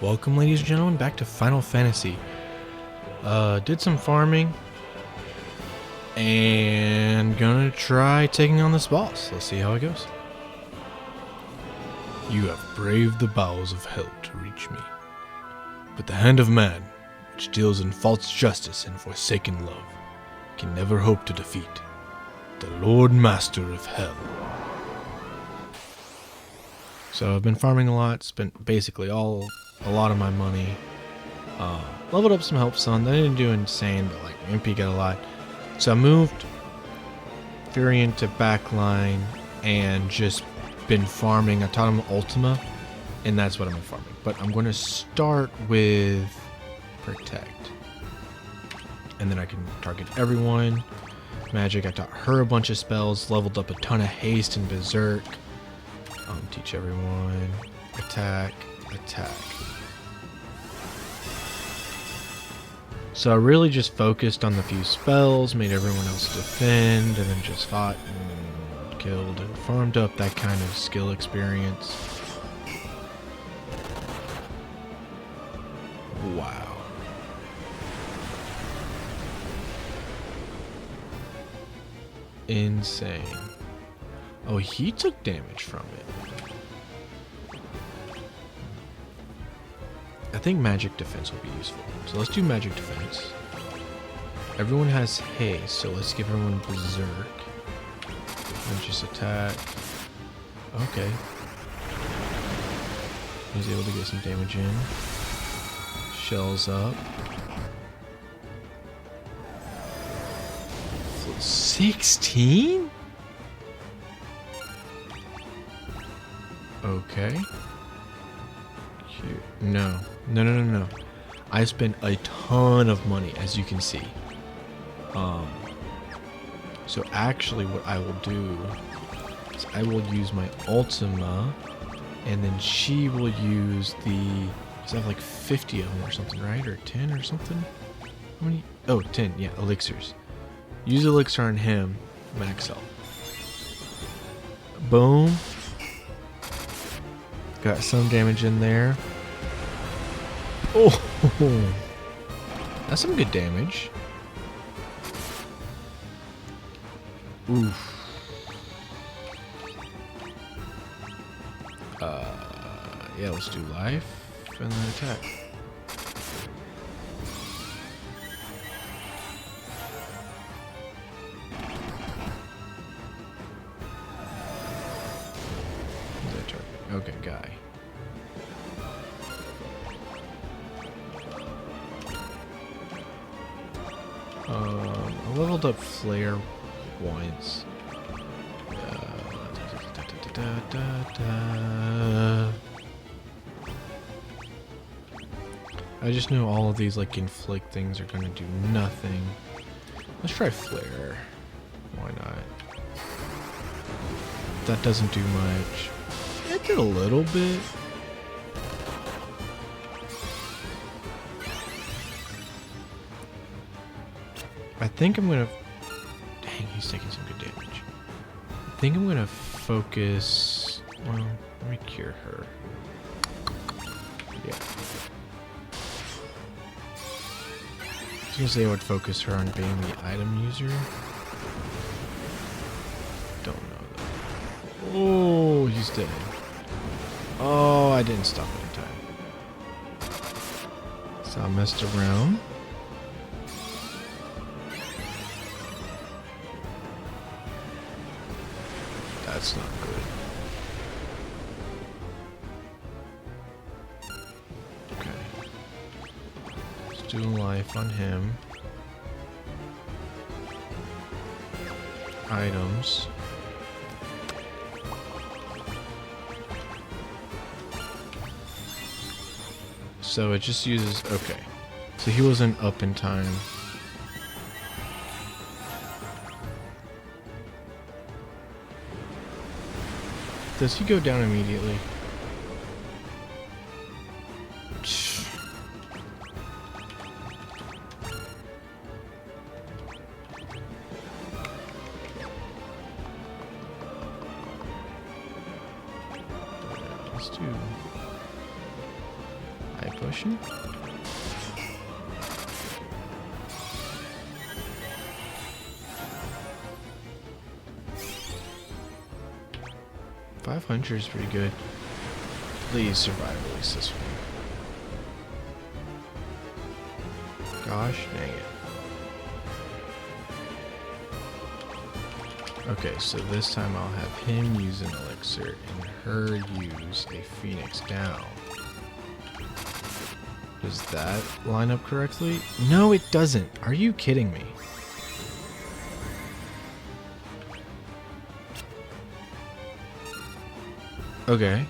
Welcome, ladies and gentlemen, back to Final Fantasy. Did some farming and gonna try taking on this boss. Let's see how it goes. You have braved the bowels of hell to reach me, but the hand of man, which deals in false justice and forsaken love, can never hope to defeat the Lord Master of Hell. So I've been farming a lot, spent basically a lot of my money. Leveled up some help son. They didn't do insane, but like MP got a lot. So I moved Furion to backline and just been farming. I taught him Ultima, and that's what I've been farming. But I'm going to start with Protect, and then I can target everyone. Magic, I taught her a bunch of spells, leveled up a ton of haste and berserk. Teach everyone attack. So I really just focused on the few spells, made everyone else defend, and then just fought and killed and farmed up that kind of skill experience. Wow. Insane. Oh, he took damage from it. I think magic defense will be useful. So let's do magic defense. Everyone has haste, so let's give everyone berserk. And just attack. Okay. He's able to get some damage in. Shells up. 16? Okay. Cute. No. I spent a ton of money, as you can see. So actually what I will do is I will use my Ultima, and then she will use the... Because I have like 50 of them or something, right? Or 10 or something? How many? Oh, 10. Yeah, elixirs. Use elixir on him. Max health. Boom. Got some damage in there. Oh, that's some good damage. Oof. Yeah, let's do life and then attack. Who's that target? Okay, guy. I leveled up Flare once. I just know all of these like inflict things are gonna do nothing. Let's try Flare. Why not? That doesn't do much. It did a little bit. I think I'm gonna... Dang, he's taking some good damage. I think I'm gonna focus... Well, let me cure her. Yeah. I was gonna say I would focus her on being the item user. Don't know though. Oh, he's dead. Oh, I didn't stop it in time. So I messed around. That's not good. Okay. Let's do life on him. Items. So it just uses... Okay. So he wasn't up in time. Does he go down immediately? Let's do pushing. $500 is pretty good. Please survive at least this one. Gosh dang it. Okay, so this time I'll have him use an elixir and her use a phoenix down. Does that line up correctly? No, it doesn't. Are you kidding me? Okay.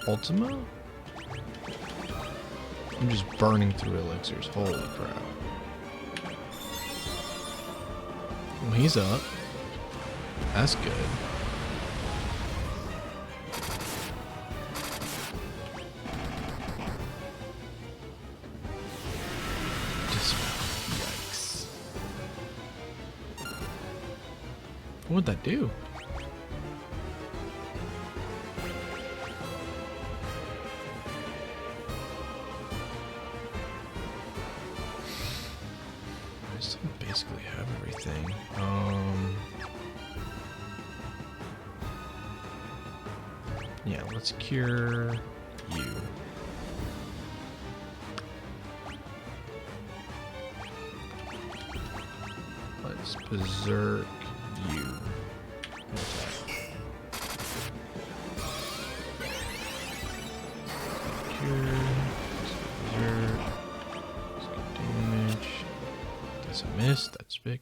Ultima? I'm just burning through elixirs. Holy crap. Well, he's up. That's good. Yikes. What'd that do? I still basically have everything. Yeah, let's cure you. Let's berserk you. Cure. Berserk. Let's get damage. That's a miss. That's big.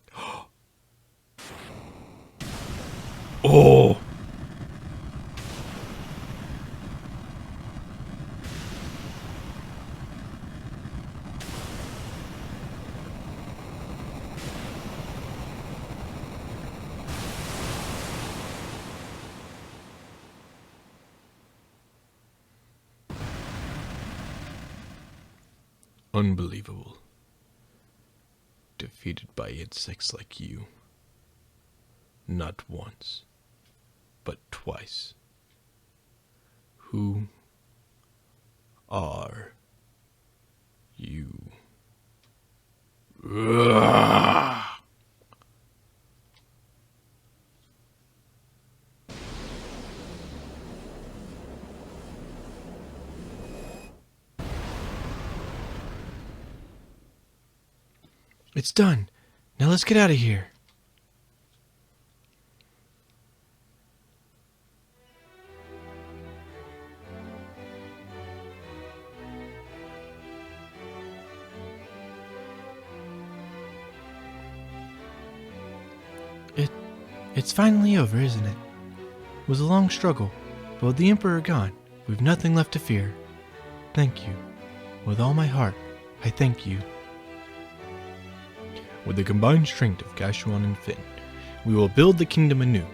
Oh! Unbelievable. Defeated by insects like you. Not once, but twice. Who are you? Ugh. It's done. Now let's get out of here. It's finally over, isn't it? It was a long struggle, but with the Emperor gone, we've nothing left to fear. Thank you. With all my heart, I thank you. With the combined strength of Gashuan and Finn, we will build the kingdom anew.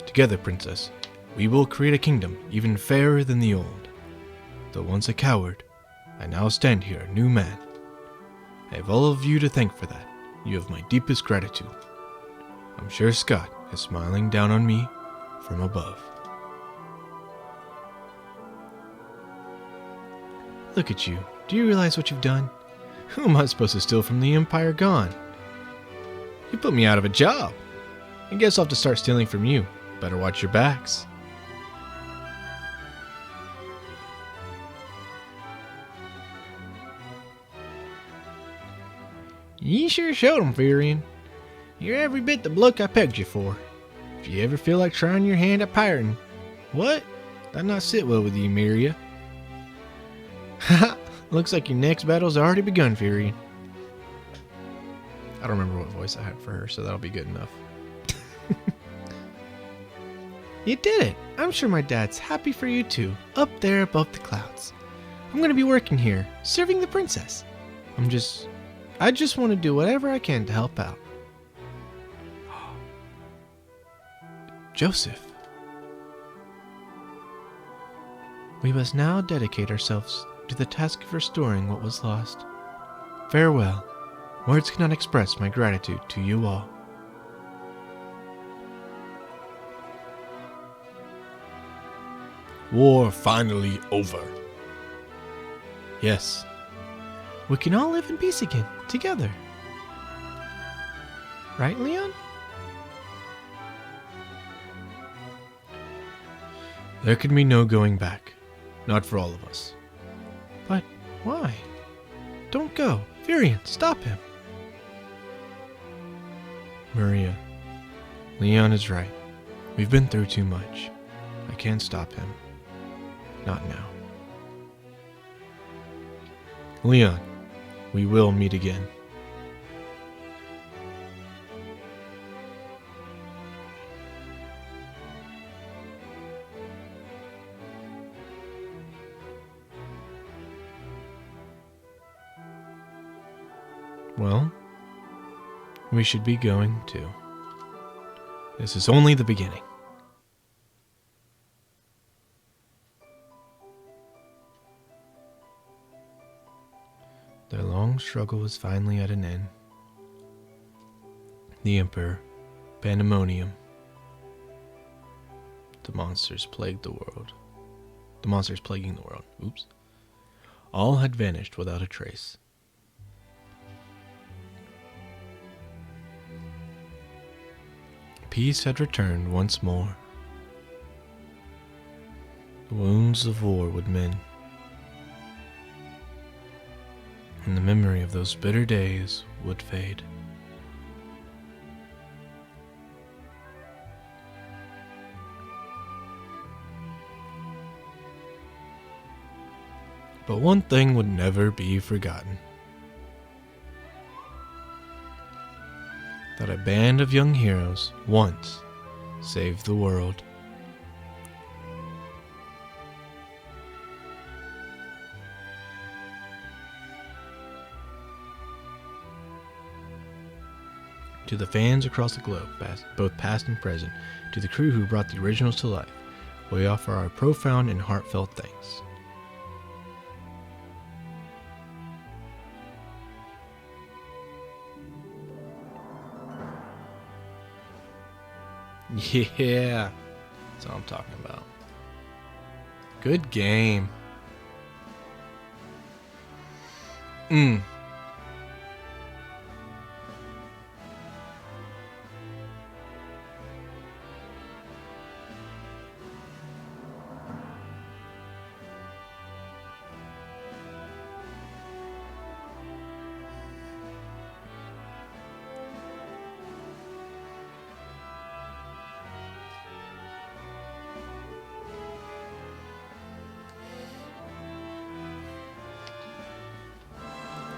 Together, princess, we will create a kingdom even fairer than the old. Though once a coward, I now stand here a new man. I have all of you to thank for that. You have my deepest gratitude. I'm sure Scott is smiling down on me from above. Look at you. Do you realize what you've done? Who am I supposed to steal from the Empire gone? You put me out of a job. I guess I'll have to start stealing from you. Better watch your backs. You sure showed 'em, Furion. You're every bit the bloke I pegged you for. If you ever feel like trying your hand at pirating. What? That'd not sit well with you, Miria. Haha, looks like your next battle's already begun, Furion. I don't remember what voice I had for her, so that'll be good enough. You did it! I'm sure my dad's happy for you too, up there above the clouds. I'm gonna be working here, serving the princess. I just want to do whatever I can to help out. Joseph. We must now dedicate ourselves to the task of restoring what was lost. Farewell. Words cannot express my gratitude to you all. War finally over. Yes. We can all live in peace again, together. Right, Leon? There can be no going back. Not for all of us. But why? Don't go. Furion, stop him. Maria, Leon is right. We've been through too much. I can't stop him. Not now. Leon, we will meet again. Well, we should be going too. This is only the beginning. Their long struggle was finally at an end. The Emperor, Pandemonium, the monsters plagued the world. The monsters plaguing the world. Oops. All had vanished without a trace. Peace had returned once more. The wounds of war would mend, and the memory of those bitter days would fade. But one thing would never be forgotten. That a band of young heroes once saved the world. To the fans across the globe, both past and present, to the crew who brought the originals to life, we offer our profound and heartfelt thanks. Yeah, that's what I'm talking about. Good game.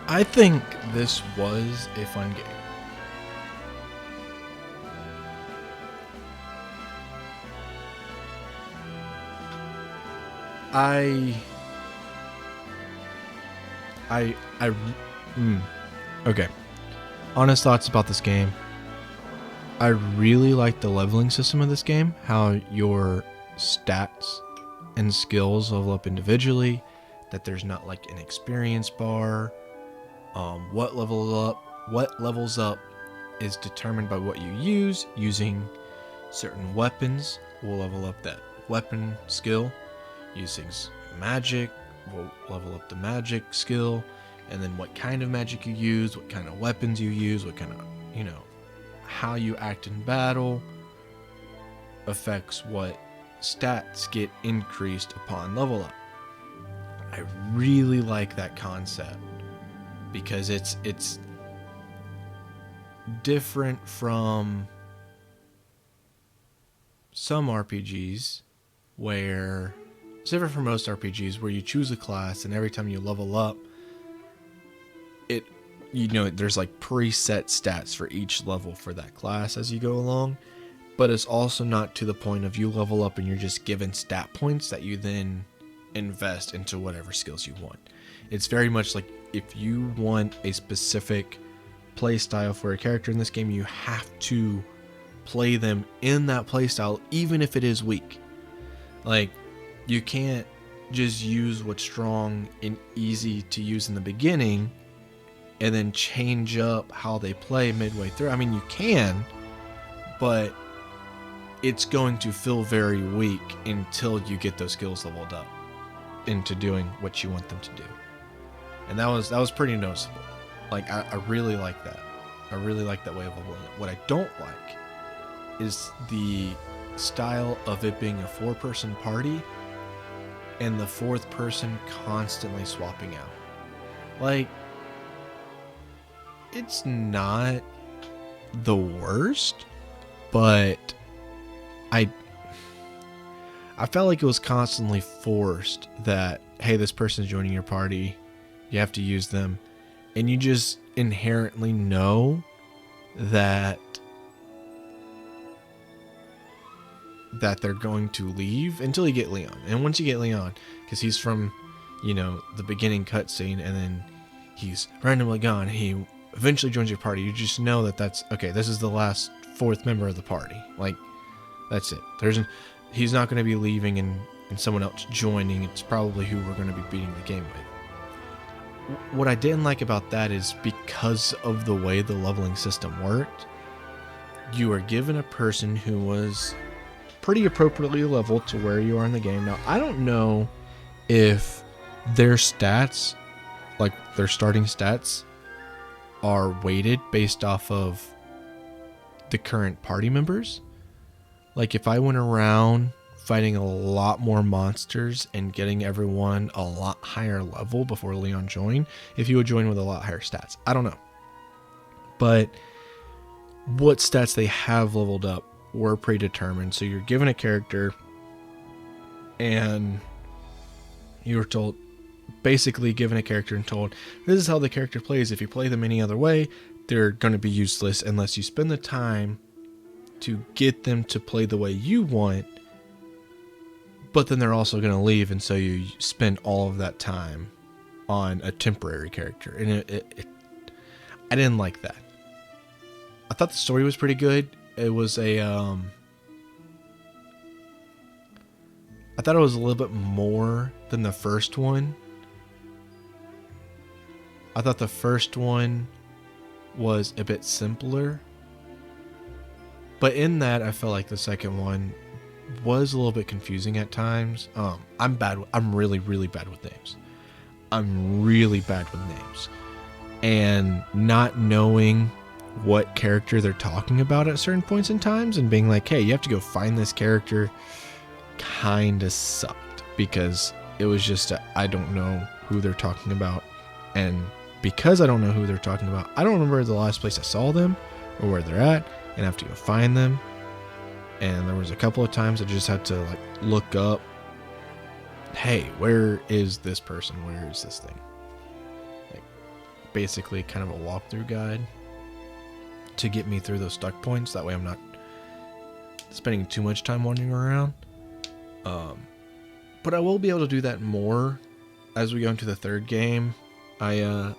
I think this was a fun game. Okay. Honest thoughts about this game. I really like the leveling system of this game. How your stats and skills level up individually. That there's not like an experience bar. What levels up is determined by what you use. Using certain weapons will level up that weapon skill. Using magic will level up the magic skill. And then what kind of magic you use, what kind of weapons you use, what kind of, how you act in battle affects what stats get increased upon level up. I really like that concept because it's different from some RPGs where it's different from most RPGs where you choose a class and every time you level up, there's like preset stats for each level for that class as you go along, but it's also not to the point of you level up and you're just given stat points that you then invest into whatever skills you want. It's very much like if you want a specific play style for a character in this game, you have to play them in that play style, even if it is weak. Like, you can't just use what's strong and easy to use in the beginning and then change up how they play midway through. I mean, you can, but it's going to feel very weak until you get those skills leveled up into doing what you want them to do. And that was pretty noticeable. Like, I really like that. I really like that way of leveling it. What I don't like is the style of it being a 4-person party and the 4th person constantly swapping out. Like, it's not the worst, but I felt like it was constantly forced that, hey, this person's joining your party, you have to use them, and you just inherently know that they're going to leave until you get Leon. And once you get Leon, because he's from, the beginning cutscene, and then he's randomly gone, he eventually joins your party, you just know that that's, okay, this is the last 4th member of the party. Like, that's it. He's not going to be leaving and someone else joining. It's probably who we're going to be beating the game with. What I didn't like about that is because of the way the leveling system worked, you are given a person who was pretty appropriately leveled to where you are in the game. Now, I don't know if their stats, like their starting stats, are weighted based off of the current party members. Like, if I went around fighting a lot more monsters and getting everyone a lot higher level before Leon joined, if he would join with a lot higher stats. I don't know. But what stats they have leveled up were predetermined. So you're given a character and you were told, basically given a character and told, this is how the character plays. If you play them any other way, they're going to be useless unless you spend the time to get them to play the way you want. But then they're also going to leave, and so you spend all of that time on a temporary character. And I didn't like that. I thought the story was pretty good. It was I thought it was a little bit more than the first one. I thought the first one was a bit simpler. But in that, I felt like the second one was a little bit confusing at times. I'm really, really bad with names. I'm really bad with names. And not knowing what character they're talking about at certain points in times and being like, hey, you have to go find this character, kind of sucked. Because it was just, I don't know who they're talking about. And because I don't know who they're talking about, I don't remember the last place I saw them or where they're at, and I have to go find them. And there was a couple of times I just had to look up, hey, where is this person? Where is this thing? Basically kind of a walkthrough guide to get me through those stuck points. That way I'm not spending too much time wandering around. But I will be able to do that more as we go into the third game. I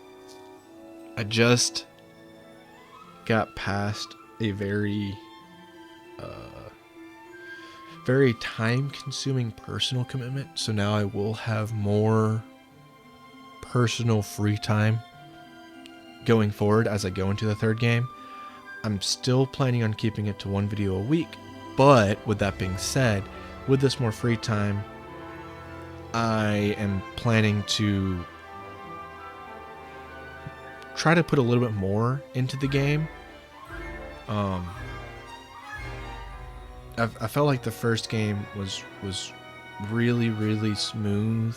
just got past a very time-consuming personal commitment, so now I will have more personal free time going forward as I go into the third game. I'm still planning on keeping it to 1 video a week, but with that being said, with this more free time, I am planning to try to put a little bit more into the game. I felt like the first game was really, really smooth.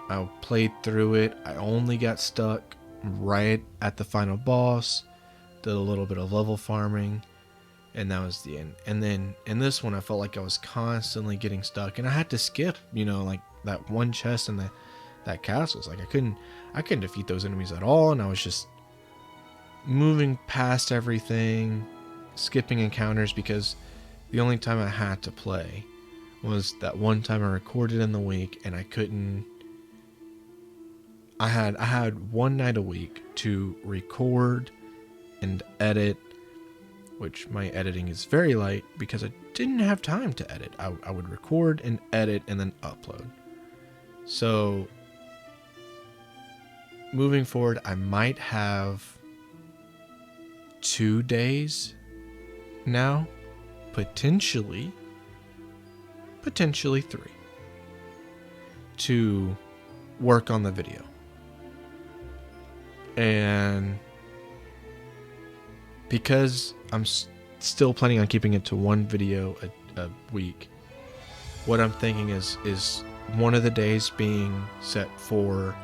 I played through it. I only got stuck right at the final boss, did a little bit of level farming, and that was the end. And then in this one, I felt like I was constantly getting stuck, and I had to skip, that one chest in that castle. Like I couldn't defeat those enemies at all, and I was just moving past everything, skipping encounters, because the only time I had to play was that one time I recorded in the week, and I couldn't. I had one night a week to record and edit, which my editing is very light because I didn't have time to edit. I would record and edit and then upload. So moving forward, I might have 2 days now potentially 3 to work on the video. And because I'm still planning on keeping it to 1 video a week, what I'm thinking is one of the days being set for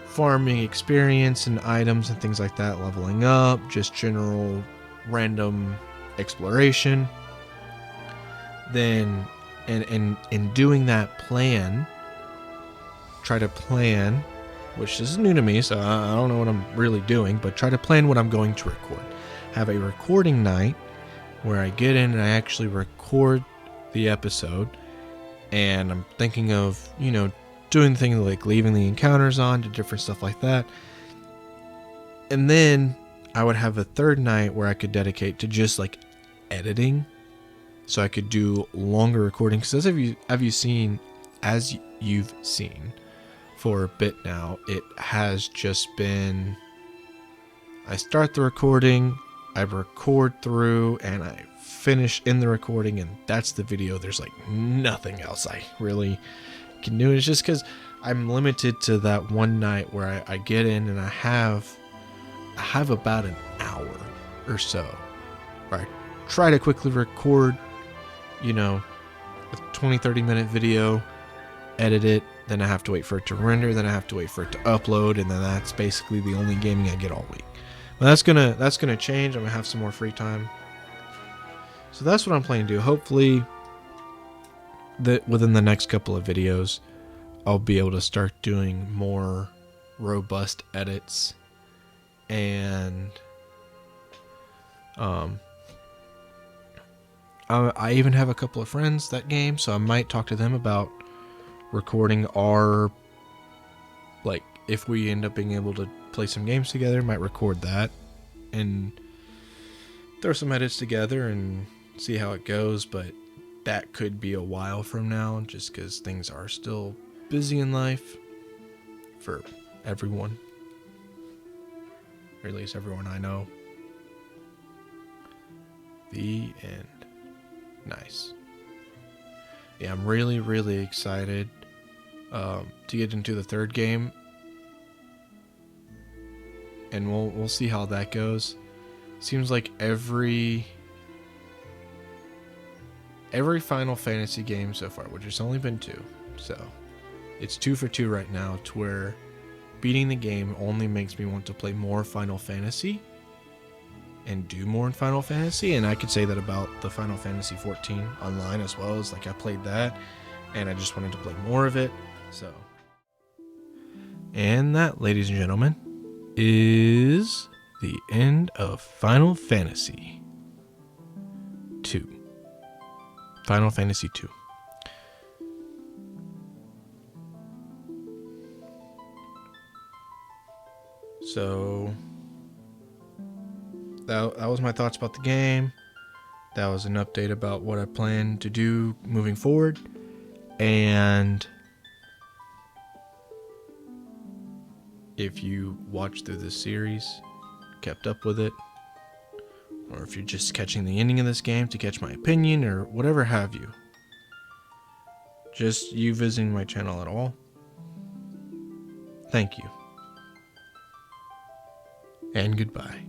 farming experience and items and things like that, leveling up, just general random exploration. Then and in doing that try to plan, which is new to me, so I don't know what I'm really doing, but try to plan what I'm going to record. Have a recording night where I get in and I actually record the episode, and I'm thinking of, doing things like leaving the encounters on, to different stuff like that. And then I would have a third night where I could dedicate to just like editing, so I could do longer recordings. Because as you've seen for a bit now, it has just been, I start the recording, I record through, and I finish in the recording, and that's the video. There's like nothing else I really can do. It's just because I'm limited to that one night where I get in and I have about an hour or so where I try to quickly record, a 20-30 minute video, edit it, then I have to wait for it to render, then I have to wait for it to upload, and then that's basically the only gaming I get all week. But that's gonna change. I'm gonna have some more free time. So that's what I'm planning to do. Hopefully within the next couple of videos, I'll be able to start doing more robust edits, and I even have a couple of friends that game, so I might talk to them about recording our, like, if we end up being able to play some games together, might record that and throw some edits together and see how it goes. But that could be a while from now, just because things are still busy in life for everyone, or at least everyone I know. The end. Nice. Yeah, I'm really, really excited to get into the third game, and we'll see how that goes. Seems like every Final Fantasy game so far, which has only been 2, so it's 2 for 2 right now, to where beating the game only makes me want to play more Final Fantasy and do more in Final Fantasy. And I could say that about the Final Fantasy 14 online as well. As like, I played that and I just wanted to play more of it. So, and that, ladies and gentlemen, is the end of Final Fantasy 2. Final Fantasy 2. So that was my thoughts about the game. That was an update about what I plan to do moving forward. And if you watched through this series, kept up with it, or if you're just catching the ending of this game to catch my opinion or whatever have you, just you visiting my channel at all, thank you. And goodbye.